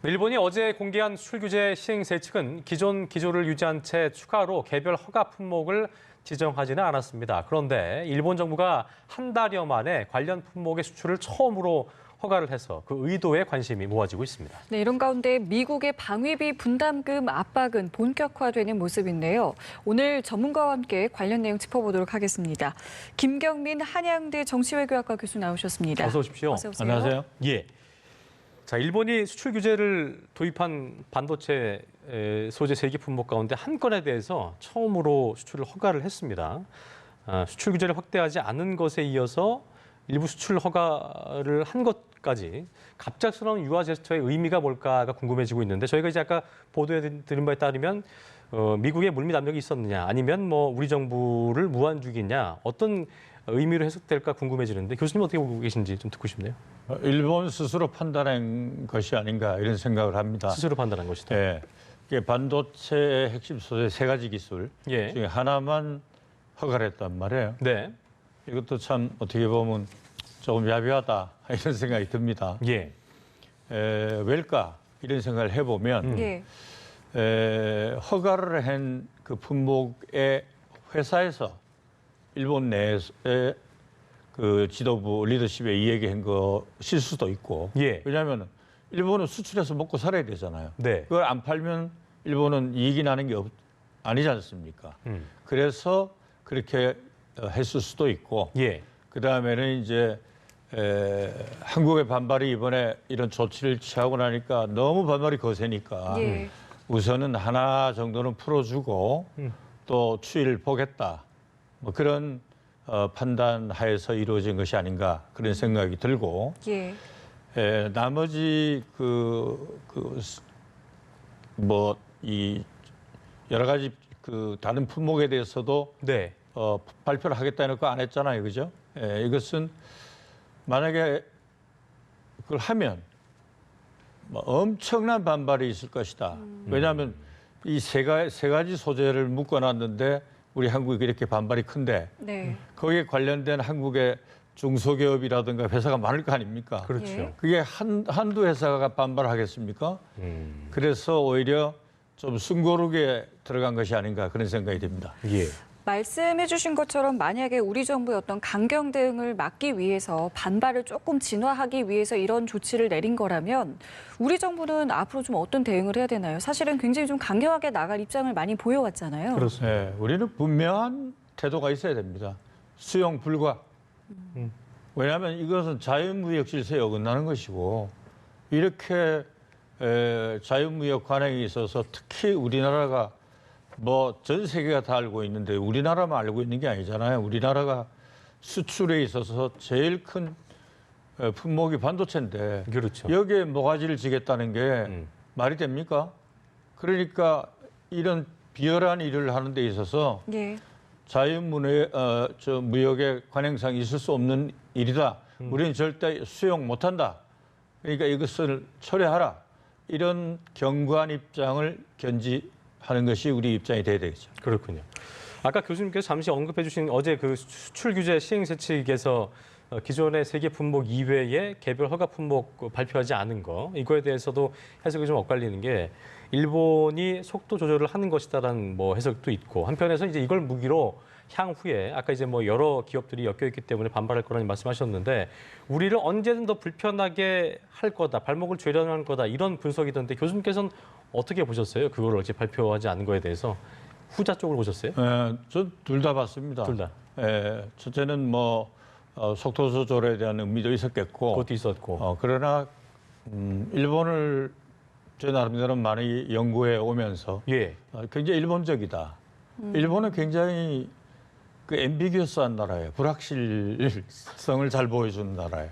일본이 어제 공개한 수출 규제 시행세 측은 기존 기조를 유지한 채 추가로 개별 허가 품목을 지정하지는 않았습니다. 그런데 일본 정부가 한 달여 만에 관련 품목의 수출을 처음으로 허가를 해서 그 의도에 관심이 모아지고 있습니다. 네, 이런 가운데 미국의 방위비 분담금 압박은 본격화되는 모습인데요. 오늘 전문가와 함께 관련 내용 짚어보도록 하겠습니다. 김경민 한양대 정치외교학과 교수 나오셨습니다. 어서 오십시오. 어서 오세요. 안녕하세요. 예. 자, 일본이 수출 규제를 도입한 반도체 소재 3개 품목 가운데 한 건에 대해서 처음으로 수출을 허가를 했습니다. 수출 규제를 확대하지 않은 것에 이어서 일부 수출 허가를 한 것까지 갑작스러운 유화 제스처의 의미가 뭘까가 궁금해지고 있는데 저희가 이제 아까 보도해 드린 바에 따르면 미국의 물밑 압력이 있었느냐 아니면 뭐 우리 정부를 무한주기냐 어떤 의미로 해석될까 궁금해지는데 교수님 어떻게 보고 계신지 좀 듣고 싶네요. 일본 스스로 판단한 것이 아닌가 이런 생각을 합니다. 스스로 판단한 것이다. 예, 이게 반도체의 핵심 소재 3가지 기술 예. 중에 하나만 허가를 했단 말이에요. 네. 이것도 참 어떻게 보면 조금 야비하다 이런 생각이 듭니다. 예. 왜일까 이런 생각을 해보면 예. 허가를 한 그 품목의 회사에서 일본 내에 그 지도부 리더십에 이야기한 것일 수도 있고. 예. 왜냐하면 일본은 수출해서 먹고 살아야 되잖아요. 네. 그걸 안 팔면 일본은 이익이 나는 게 아니지 않습니까? 그래서 그렇게 했을 수도 있고. 예. 그 다음에는 이제 한국의 반발이 이번에 이런 조치를 취하고 나니까 너무 반발이 거세니까 예. 우선은 하나 정도는 풀어주고 또 추이를 보겠다. 뭐 그런 판단하에서 이루어진 것이 아닌가 그런 생각이 들고 예. 나머지 뭐 이 여러 가지 그 다른 품목에 대해서도 네. 발표를 하겠다 해놓고 안 했잖아요, 그죠? 이것은 만약에 그걸 하면 뭐 엄청난 반발이 있을 것이다. 왜냐하면 이 세 가지 소재를 묶어놨는데 우리 한국이 이렇게 반발이 큰데 네. 거기에 관련된 한국의 중소기업이라든가 회사가 많을 거 아닙니까? 그렇죠. 예. 그게 한두 회사가 반발하겠습니까? 그래서 오히려 좀 숨고르게 들어간 것이 아닌가 그런 생각이 듭니다. 예. 말씀해 주신 것처럼 만약에 우리 정부의 어떤 강경 대응을 막기 위해서 반발을 조금 진화하기 위해서 이런 조치를 내린 거라면 우리 정부는 앞으로 좀 어떤 대응을 해야 되나요? 사실은 굉장히 좀 강경하게 나갈 입장을 많이 보여왔잖아요. 그렇습니다. 우리는 분명한 태도가 있어야 됩니다. 수용 불가. 왜냐하면 이것은 자유무역 질서에 어긋나는 것이고 이렇게 자유무역 관행에 있어서 특히 우리나라가 뭐 전 세계가 다 알고 있는데 우리나라만 알고 있는 게 아니잖아요. 우리나라가 수출에 있어서 제일 큰 품목이 반도체인데 그렇죠. 여기에 모가지를 지겠다는 게 말이 됩니까? 그러니까 이런 비열한 일을 하는 데 있어서 예. 무역의 관행상 있을 수 없는 일이다. 우리는 절대 수용 못한다. 그러니까 이것을 철회하라. 이런 견고한 입장을 견지하는 것이 우리 입장이 돼야 되겠죠. 그렇군요. 아까 교수님께서 잠시 언급해 주신 어제 그 수출 규제 시행세 측에서 기존의 3개 품목 이외에 개별 허가 품목 발표하지 않은 거 이거에 대해서도 해석이 좀 엇갈리는 게 일본이 속도 조절을 하는 것이다라는 뭐 해석도 있고 한편에서 이제 이걸 무기로 향후에 아까 이제 뭐 여러 기업들이 엮여 있기 때문에 반발할 거라는 말씀하셨는데 우리를 언제든 더 불편하게 할 거다, 발목을 죄려할 거다 이런 분석이던데 교수님께서는 어떻게 보셨어요? 그걸 어제 발표하지 않은 거에 대해서 후자 쪽으로 보셨어요? 전 둘 다 봤습니다. 둘 다. 첫째는 뭐 속도 조절에 대한 의미도 있었겠고, 그것도 있었고. 그러나 일본을 제 나름대로 많이 연구해 오면서 예. 굉장히 일본적이다. 일본은 굉장히 그 앰비규어스한 나라예요. 불확실성을 잘 보여주는 나라예요.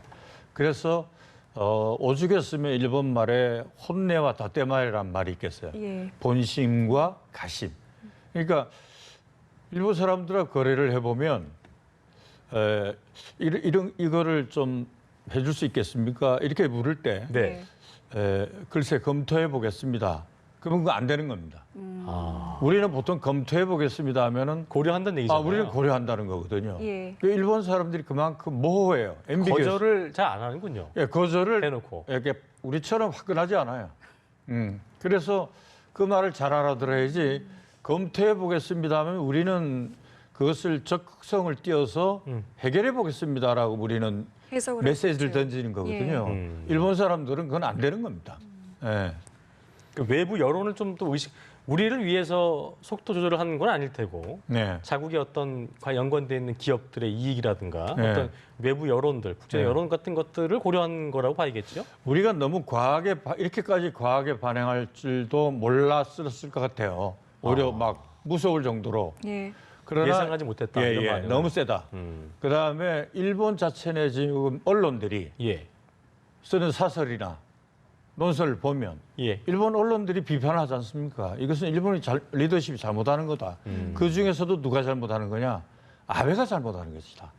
그래서 오죽했으면 일본 말에 혼내와 다떼마이라는 말이 있겠어요. 예. 본심과 가심. 그러니까 일본 사람들하고 거래를 해보면 이거를 좀 해줄 수 있겠습니까? 이렇게 물을 때 네. 글쎄 검토해 보겠습니다. 그러면 그거 안 되는 겁니다. 아, 우리는 보통 검토해 보겠습니다 하면은 고려한다는 얘기잖아요. 우리는 고려한다는 거거든요. 예. 그 일본 사람들이 그만큼 모호해요. 앰비규어스. 거절을 잘 안 하는군요. 거절을 해놓고. 이렇게 우리처럼 화끈하지 않아요. 그래서 그 말을 잘 알아들어야지 검토해 보겠습니다 하면 우리는 그것을 적극성을 띄어서 해결해 보겠습니다라고 우리는 해석을 메시지를 했었죠. 던지는 거거든요. 예. 일본 사람들은 그건 안 되는 겁니다. 예. 그 외부 여론을 좀 또 우리를 위해서 속도 조절을 하는 건 아닐 테고 네. 자국의 어떤 연관되어 있는 기업들의 이익이라든가 네. 어떤 외부 여론들, 국제 네. 여론 같은 것들을 고려한 거라고 봐야겠죠. 우리가 너무 과하게 이렇게까지 과하게 반응할 줄도 몰랐을 것 같아요. 오히려 막 무서울 정도로. 예. 그러나 예상하지 못했다. 이런 반응을. 너무 세다. 그다음에 일본 자체 내 지금 언론들이 예. 쓰는 사설이나 논설을 보면 예. 일본 언론들이 비판하지 않습니까? 이것은 일본이 리더십이 잘못하는 거다. 그 중에서도 누가 잘못하는 거냐? 아베가 잘못하는 것이다.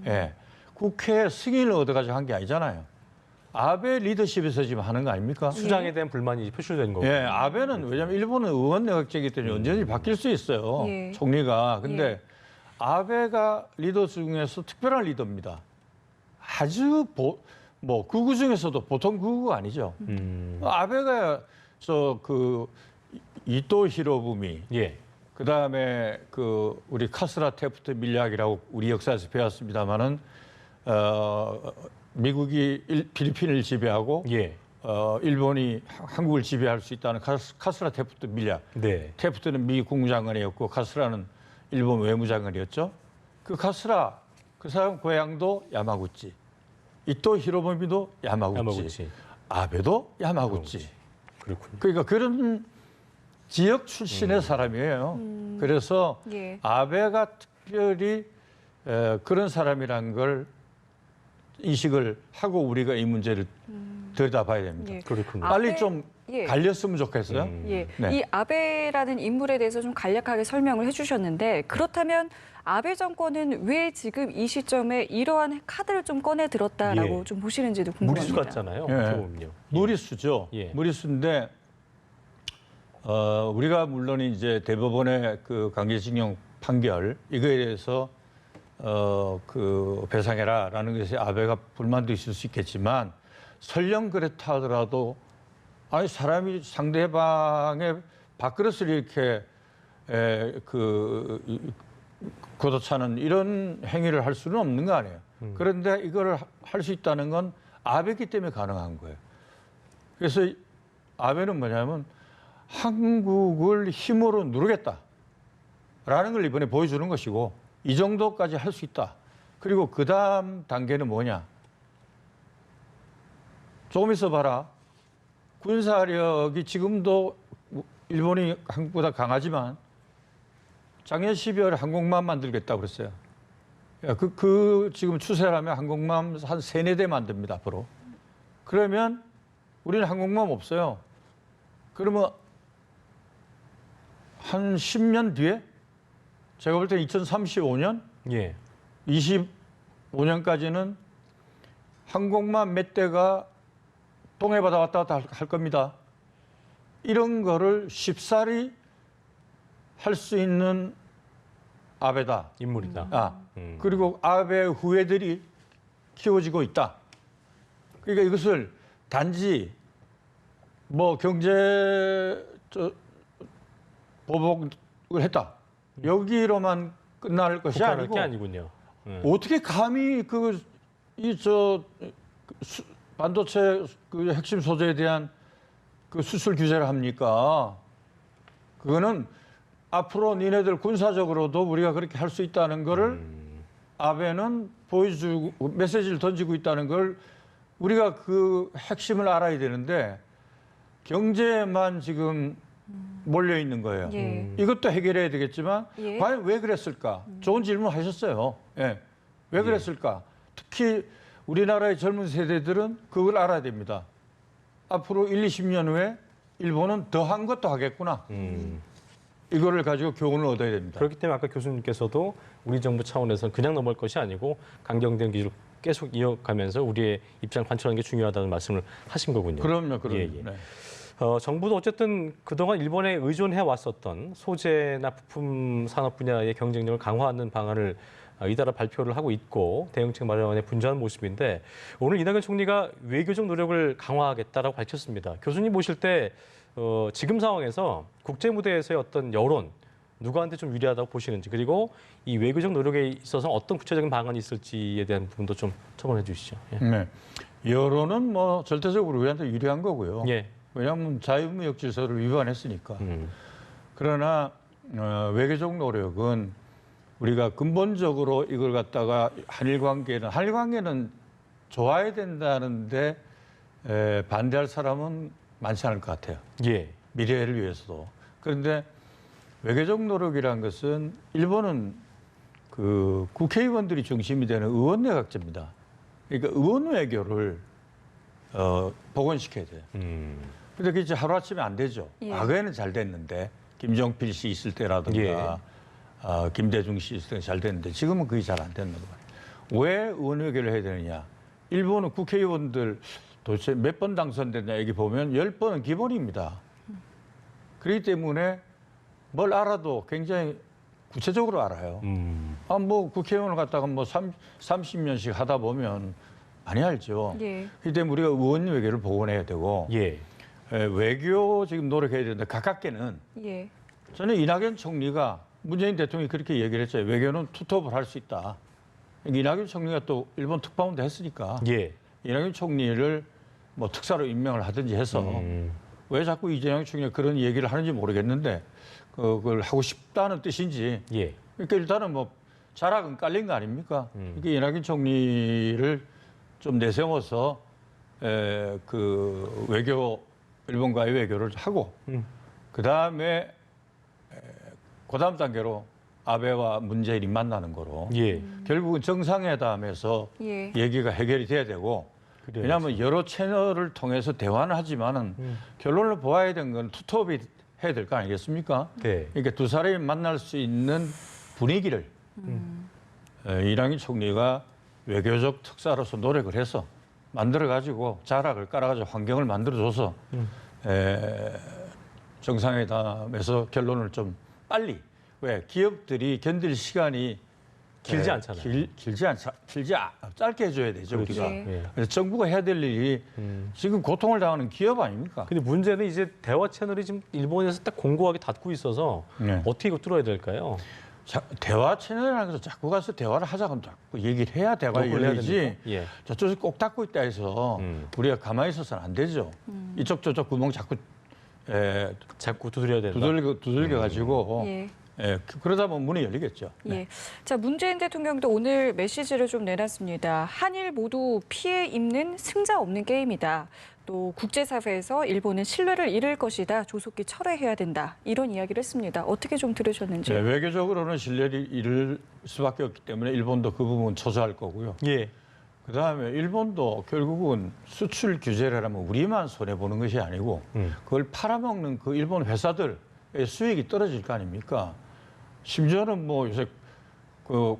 예. 국회 승인을 얻어가지고 한 게 아니잖아요. 아베 리더십에서 지금 하는 거 아닙니까? 수장에 대한 불만이 표출된 거고. 예, 아베는 왜냐하면 일본은 의원 내각제이기 때문에 언제든지 바뀔 수 있어요. 예. 총리가. 근데 예. 아베가 리더 중에서 특별한 리더입니다. 아주 극우 중에서도 보통 극우가 아니죠. 아베가 이토 히로부미, 예. 그다음에 우리 카스라 테프트 밀약이라고 우리 역사에서 배웠습니다마는 미국이 필리핀을 지배하고 예. 일본이 한국을 지배할 수 있다는 카스라 테프트 밀약. 네. 테프트는 미 국무장관이었고 카스라는 일본 외무장관이었죠. 그 카스라 그 사람 고향도 야마구치. 이토 히로부미도 야마구치. 아베도 야마구치. 그렇군요. 그러니까 그런 지역 출신의 사람이에요. 그래서 예. 아베가 특별히 그런 사람이란 걸 인식을 하고 우리가 이 문제를 들여다봐야 됩니다. 예. 그렇군요. 빨리 아베- 좀 예. 갈렸으면 좋겠어요. 예. 네. 이 아베라는 인물에 대해서 좀 간략하게 설명을 해주셨는데 그렇다면 아베 정권은 왜 지금 이 시점에 이러한 카드를 좀 꺼내 들었다라고 예. 좀 보시는지도 궁금합니다. 무리수 같잖아요. 예. 어떻게 보면요. 무리수죠. 예. 무리수인데 우리가 물론 이제 대법원의 그 강제징용 판결 이거에 대해서 배상해라라는 것이 아베가 불만도 있을 수 있겠지만 설령 그렇다 하더라도 아니 사람이 상대방의 밥그릇을 이렇게 걷어차는 이런 행위를 할 수는 없는 거 아니에요. 그런데 이걸 할 수 있다는 건 아베기 때문에 가능한 거예요. 그래서 아베는 뭐냐면 한국을 힘으로 누르겠다라는 걸 이번에 보여주는 것이고 이 정도까지 할 수 있다. 그리고 그 다음 단계는 뭐냐? 조금 있어 봐라. 군사력이 지금도 일본이 한국보다 강하지만 작년 12월에 항공모함 만들겠다고 그랬어요. 지금 추세라면 항공모함 한 3-4대 만듭니다, 앞으로. 그러면 우리는 항공모함 없어요. 그러면 한 10년 뒤에 제가 볼 때 2035년, 예. 25년까지는 항공모함 몇 대가 동해바다 왔다 갔다 할 겁니다. 이런 거를 쉽사리 할 수 있는 아베다. 인물이다. 그리고 아베 후예들이 키워지고 있다. 그러니까 이것을 단지 경제 보복을 했다. 여기로만 끝날 것이 국한할 아니고 게 아니군요. 어떻게 감히 반도체 핵심 소재에 대한 수출 규제를 합니까? 그거는 앞으로 니네들 군사적으로도 우리가 그렇게 할 수 있다는 거를 아베는 보여주고 메시지를 던지고 있다는 걸 우리가 그 핵심을 알아야 되는데 경제만 지금 몰려 있는 거예요. 예. 이것도 해결해야 되겠지만 예. 과연 왜 그랬을까? 좋은 질문 하셨어요. 예. 왜 그랬을까? 특히 우리나라의 젊은 세대들은 그걸 알아야 됩니다. 앞으로 20년 후에 일본은 더한 것도 하겠구나. 이거를 가지고 교훈을 얻어야 됩니다. 그렇기 때문에 아까 교수님께서도 우리 정부 차원에서는 그냥 넘어갈 것이 아니고 강경된 기조를 계속 이어가면서 우리의 입장을 관철하는 게 중요하다는 말씀을 하신 거군요. 그럼요. 예, 예. 네. 정부도 어쨌든 그동안 일본에 의존해 왔었던 소재나 부품 산업 분야의 경쟁력을 강화하는 방안을 잇따라 발표를 하고 있고 대응책 마련에 분주한 모습인데 오늘 이낙연 총리가 외교적 노력을 강화하겠다라고 밝혔습니다. 교수님 보실 때 지금 상황에서 국제 무대에서의 어떤 여론 누구한테 좀 유리하다고 보시는지 그리고 이 외교적 노력에 있어서 어떤 구체적인 방안이 있을지에 대한 부분도 좀 첨언해 주시죠. 예. 네. 여론은 뭐 절대적으로 우리한테 유리한 거고요. 예. 왜냐하면 자유무역 질서를 위반했으니까. 그러나 외교적 노력은 우리가 근본적으로 이걸 갖다가 한일 관계는 좋아야 된다는데 반대할 사람은 많지 않을 것 같아요. 예. 미래를 위해서도. 그런데 외교적 노력이라는 것은 일본은 그 국회의원들이 중심이 되는 의원 내각제입니다. 그러니까 의원 외교를 복원시켜야 돼요. 근데 그게 이제 하루아침에 안 되죠. 예. 과거에는 잘 됐는데 김정필 씨 있을 때라든가 예. 김대중 씨 있을 때는 잘 됐는데 지금은 그게 잘 안 되는 거예요. 왜 의원 외교를 해야 되느냐. 일본은 국회의원들 도대체 몇 번 당선됐냐 여기 보면 10번은 기본입니다. 그렇기 때문에 뭘 알아도 굉장히 구체적으로 알아요. 뭐 국회의원을 갖다가 뭐 30년씩 하다 보면 많이 알죠. 예. 그렇기 때문에 우리가 의원 외교를 복원해야 되고 예. 외교 지금 노력해야 되는데 가깝게는 예. 저는 이낙연 총리가 문재인 대통령이 그렇게 얘기를 했죠. 외교는 투톱을 할 수 있다. 이낙연 총리가 또 일본 특파원도 했으니까 예. 이낙연 총리를 뭐 특사로 임명을 하든지 해서 왜 자꾸 이재명 총리가 그런 얘기를 하는지 모르겠는데 그걸 하고 싶다는 뜻인지 예. 그러니까 일단은 뭐 자락은 깔린 거 아닙니까? 그러니까 이낙연 총리를 좀 내세워서 그 외교 일본과의 외교를 하고 그다음에 그다음 단계로 아베와 문재인이 만나는 거로 예. 결국은 정상회담에서 예. 얘기가 해결이 돼야 되고 그래야지. 왜냐하면 여러 채널을 통해서 대화는 하지만은 결론을 보아야 되는 건 투톱이 해야 될 거 아니겠습니까? 네. 그러니까 두 사람이 만날 수 있는 분위기를 이낙연 총리가 외교적 특사로서 노력을 해서 만들어가지고 자락을 깔아가지고 환경을 만들어줘서 정상회담에서 결론을 좀 빨리 왜 기업들이 견딜 시간이 길지 않잖아요. 짧게 해줘야 되죠 그렇죠. 우리가. 네. 예. 그래서 정부가 해야 될 일이 지금 고통을 당하는 기업 아닙니까? 근데 문제는 이제 대화 채널이 지금 일본에서 딱 공고하게 닫고 있어서 네. 어떻게 이거 뚫어야 될까요? 대화 채널이라는 것은 자꾸 가서 대화를 하자고 자꾸 얘기를 해야 대화가 그걸 해야 열리지. 됩니까? 예. 저쪽에서 꼭 닫고 있다 해서 우리가 가만히 있어서는 안 되죠. 이쪽 저쪽 구멍 자꾸 자꾸 두드려야 된다. 두들겨 가지고 예. 그러다 보면 문이 열리겠죠. 예. 자, 문재인 대통령도 오늘 메시지를 좀 내놨습니다. 한일 모두 피해 입는 승자 없는 게임이다. 또 국제사회에서 일본은 신뢰를 잃을 것이다. 조속히 철회해야 된다. 이런 이야기를 했습니다. 어떻게 좀 들으셨는지. 네, 외교적으로는 신뢰를 잃을 수밖에 없기 때문에 일본도 그 부분 초조할 거고요. 예. 그다음에 일본도 결국은 수출 규제를 하면 우리만 손해 보는 것이 아니고 그걸 팔아먹는 그 일본 회사들의 수익이 떨어질 거 아닙니까? 심지어는 뭐 요새 그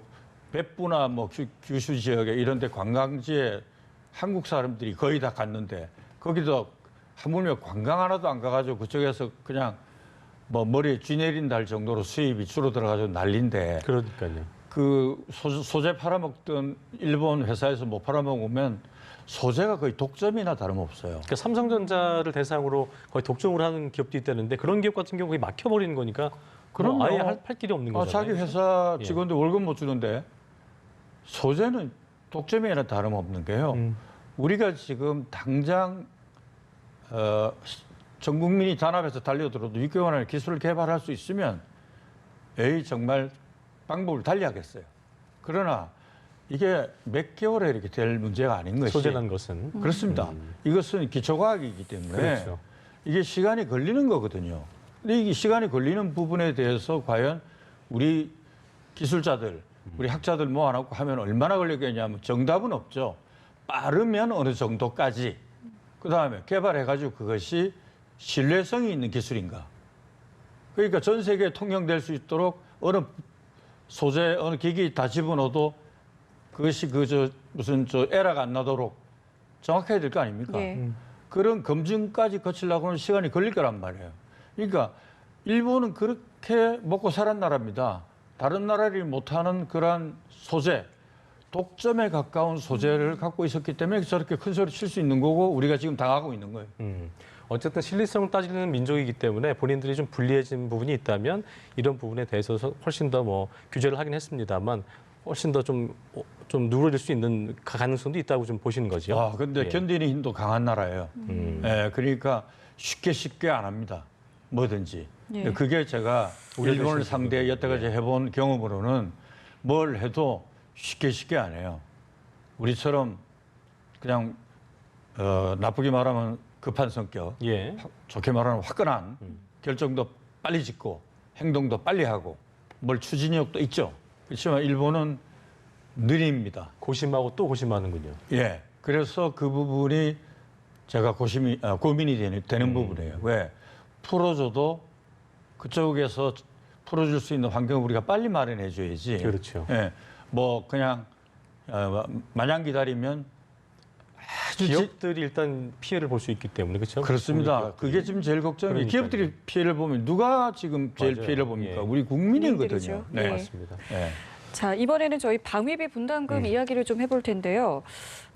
別府나 뭐 규슈 지역에 이런 데 관광지에 한국 사람들이 거의 다 갔는데 거기도 하물며 관광 하나도 안 가가지고 그쪽에서 그냥 뭐 머리에 쥐 내린다 할 정도로 수입이 줄어들어가지고 난리인데 그러니까요. 그 소재 팔아먹던 일본 회사에서 못 팔아먹으면 소재가 거의 독점이나 다름없어요. 그러니까 삼성전자를 대상으로 거의 독점을 하는 기업도 있다는데 그런 기업 같은 경우 거의 막혀버리는 거니까 그럼 아예 팔 길이 없는 거잖아요. 자기 회사 예. 직원들 월급 못 주는데 소재는 독점이나 다름없는 게요. 우리가 지금 당장 전 국민이 단합해서 달려들어도 6개월 안에 기술을 개발할 수 있으면 정말 방법을 달리하겠어요. 그러나 이게 몇 개월에 이렇게 될 문제가 아닌 것이 소재란 것은 그렇습니다. 이것은 기초과학이기 때문에 그렇죠. 이게 시간이 걸리는 거거든요. 근데 이게 시간이 걸리는 부분에 대해서 과연 우리 기술자들, 우리 학자들 모아놓고 하면 얼마나 걸리겠냐면 정답은 없죠. 빠르면 어느 정도까지. 그다음에 개발해가지고 그것이 신뢰성이 있는 기술인가. 그러니까 전 세계에 통용될 수 있도록 어느 소재, 어느 기기 다 집어넣어도 그것이 무슨 에러가 안 나도록 정확해야 될 거 아닙니까? 예. 그런 검증까지 거치려고는 시간이 걸릴 거란 말이에요. 그러니까 일본은 그렇게 먹고 살은 나라입니다. 다른 나라들이 못하는 그러한 소재, 독점에 가까운 소재를 갖고 있었기 때문에 저렇게 큰 소리 칠 수 있는 거고 우리가 지금 당하고 있는 거예요. 어쨌든 신뢰성을 따지는 민족이기 때문에 본인들이 좀 불리해진 부분이 있다면 이런 부분에 대해서 훨씬 더 뭐 규제를 하긴 했습니다만 훨씬 더 좀 누그러질 수 있는 가능성도 있다고 좀 보시는 거죠. 아, 근데 예. 견디는 힘도 강한 나라예요. 예, 그러니까 쉽게 안 합니다. 뭐든지. 예. 그게 제가 우려되시는 일본을 상대해 부분이요. 여태까지 해본 경험으로는 뭘 해도 쉽게 안 해요. 우리처럼 그냥 나쁘게 말하면 급한 성격, 예. 좋게 말하면 화끈한 결정도 빨리 짓고 행동도 빨리 하고 뭘 추진력도 있죠. 그렇지만 일본은 느립니다. 고심하고 또 고심하는군요. 예. 그래서 그 부분이 제가 고민이 되는 부분이에요. 왜? 풀어줘도 그쪽에서 풀어줄 수 있는 환경을 우리가 빨리 마련해 줘야지. 그렇죠. 예. 뭐 그냥 마냥 기다리면 아주 기업들이 일단 피해를 볼 수 있기 때문에 그렇죠. 그렇습니다. 우리 그게 지금 제일 걱정이에요. 그러니까요. 기업들이 피해를 보면 누가 지금 제일 맞아요. 피해를 봅니까? 예. 우리 국민이거든요. 국민들이죠. 네. 예. 맞습니다. 예. 자, 이번에는 저희 방위비 분담금 이야기를 좀 해볼 텐데요.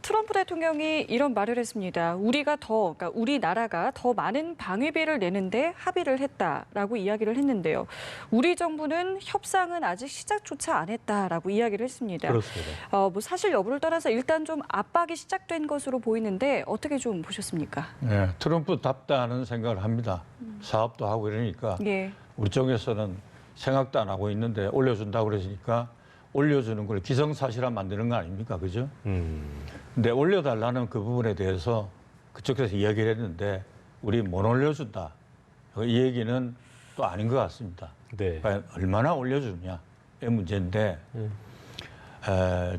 트럼프 대통령이 이런 말을 했습니다. 그러니까 우리나라가 더 많은 방위비를 내는데 합의를 했다라고 이야기를 했는데요. 우리 정부는 협상은 아직 시작조차 안 했다라고 이야기를 했습니다. 그렇습니다. 뭐 사실 여부를 떠나서 일단 좀 압박이 시작된 것으로 보이는데 어떻게 좀 보셨습니까? 네, 트럼프답다는 생각을 합니다. 사업도 하고 이러니까 예. 우리 쪽에서는 생각도 안 하고 있는데 올려준다고 그러니까 올려주는 걸 기정사실화 만드는 거 아닙니까? 그죠? 근데 올려달라는 그 부분에 대해서 그쪽에서 이야기를 했는데 우리 못 올려준다. 이 얘기는 또 아닌 것 같습니다. 네. 과연 얼마나 올려주느냐의 문제인데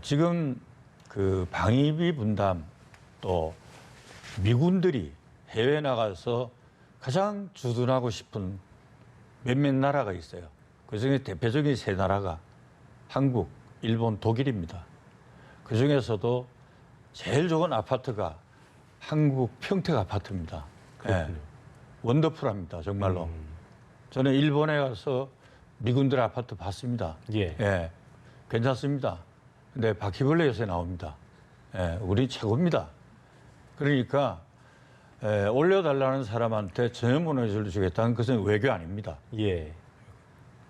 지금 그 방위비 분담 또 미군들이 해외 나가서 가장 주둔하고 싶은 몇몇 나라가 있어요. 그중에 대표적인 세 나라가 한국, 일본, 독일입니다. 그중에서도 제일 좋은 아파트가 한국 평택 아파트입니다. 그렇군요. 예, 원더풀합니다. 정말로. 저는 일본에 가서 미군들 아파트 봤습니다. 예. 예, 괜찮습니다. 근데 바퀴벌레 요새 나옵니다. 예, 우리 최고입니다. 그러니까 올려달라는 사람한테 전염문을 주겠다는 것은 외교 아닙니다. 예.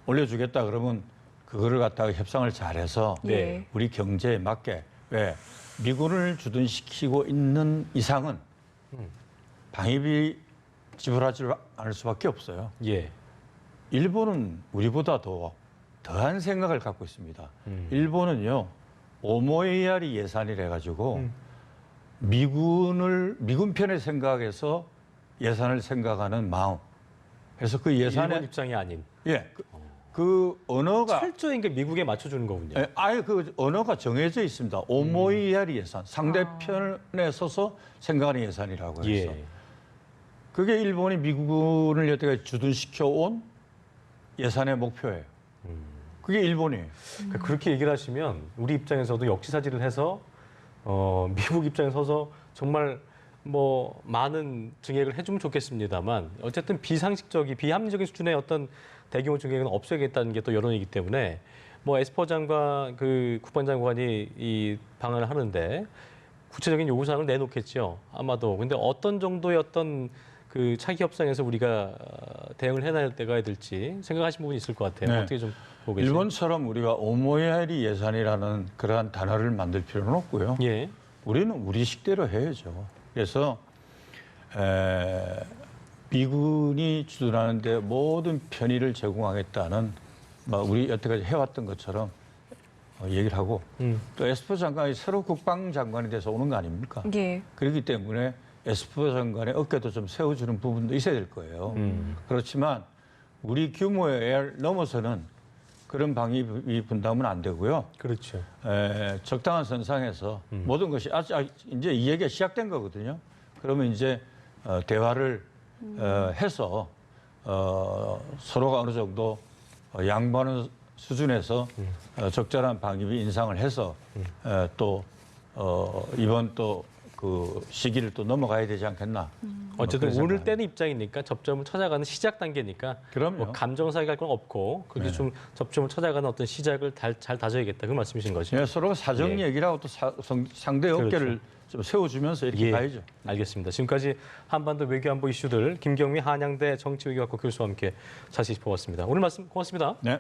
올려주겠다 그러면 그거를 갖다가 협상을 잘해서 네. 우리 경제에 맞게 왜 미군을 주둔시키고 있는 이상은 방위비 지불하지 않을 수밖에 없어요. 예. 일본은 우리보다 더한 생각을 갖고 있습니다. 일본은요 오모에야리 예산이라 해가지고 미군 편에 생각해서 예산을 생각하는 마음. 그래서 그 일본 예산에 입장이 아닌 그 언어가 철저히 미국에 맞춰주는 거군요. 아예 그 언어가 정해져 있습니다. 오모이야리 예산, 상대편에 서서 생각하는 예산이라고 해서 예. 그게 일본이 미군을 여태까지 주둔시켜 온 예산의 목표예요. 그게 일본이에요. 그러니까 그렇게 얘기를 하시면 우리 입장에서도 역지사지를 해서 미국 입장에 서서 정말 뭐 많은 증액을 해주면 좋겠습니다만 어쨌든 비합리적인 수준의 어떤 대규모 증액은 없애겠다는 게 또 여론이기 때문에 뭐 에스퍼 장관 그 국방장관이 이 방안을 하는데 구체적인 요구사항을 내놓겠죠 아마도. 근데 어떤 정도의 어떤 그 차기 협상에서 우리가 대응을 해나갈 때가 될지 생각하신 부분이 있을 것 같아요. 네. 어떻게 좀 보고 계세요? 일본처럼 우리가 오모이야리 예산이라는 그러한 단어를 만들 필요는 없고요. 예. 우리는 우리 식대로 해야죠. 그래서 미군이 주둔하는데 모든 편의를 제공하겠다는 우리 여태까지 해왔던 것처럼 얘기를 하고 또 에스퍼 장관이 새로 국방장관이 돼서 오는 거 아닙니까? 예. 그렇기 때문에 에스퍼 장관의 어깨도 좀 세워주는 부분도 있어야 될 거예요. 그렇지만 우리 규모에 넘어서는 그런 방위비 분담은 안 되고요. 그렇죠. 적당한 선상에서 모든 것이 이제 이 얘기가 시작된 거거든요. 그러면 이제 대화를 해서 서로가 어느 정도 양보하는 수준에서 적절한 방위비 인상을 해서 또 이번 또 그 시기를 또 넘어가야 되지 않겠나. 어쨌든 그런 오늘 생각합니다. 때는 입장이니까 접점을 찾아가는 시작 단계니까 그럼요. 뭐 감정사기 할 건 없고 그게 네. 좀 접점을 찾아가는 어떤 시작을 잘 다져야겠다 그 말씀이신 거죠. 예, 서로가 사정 예. 얘기라고 또 상대 어깨를 그렇죠. 좀 세워주면서 이렇게 예, 가야죠. 알겠습니다. 지금까지 한반도 외교안보 이슈들 김경미 한양대 정치외교학과 교수와 함께 자세히 짚어봤습니다. 오늘 말씀 고맙습니다. 네.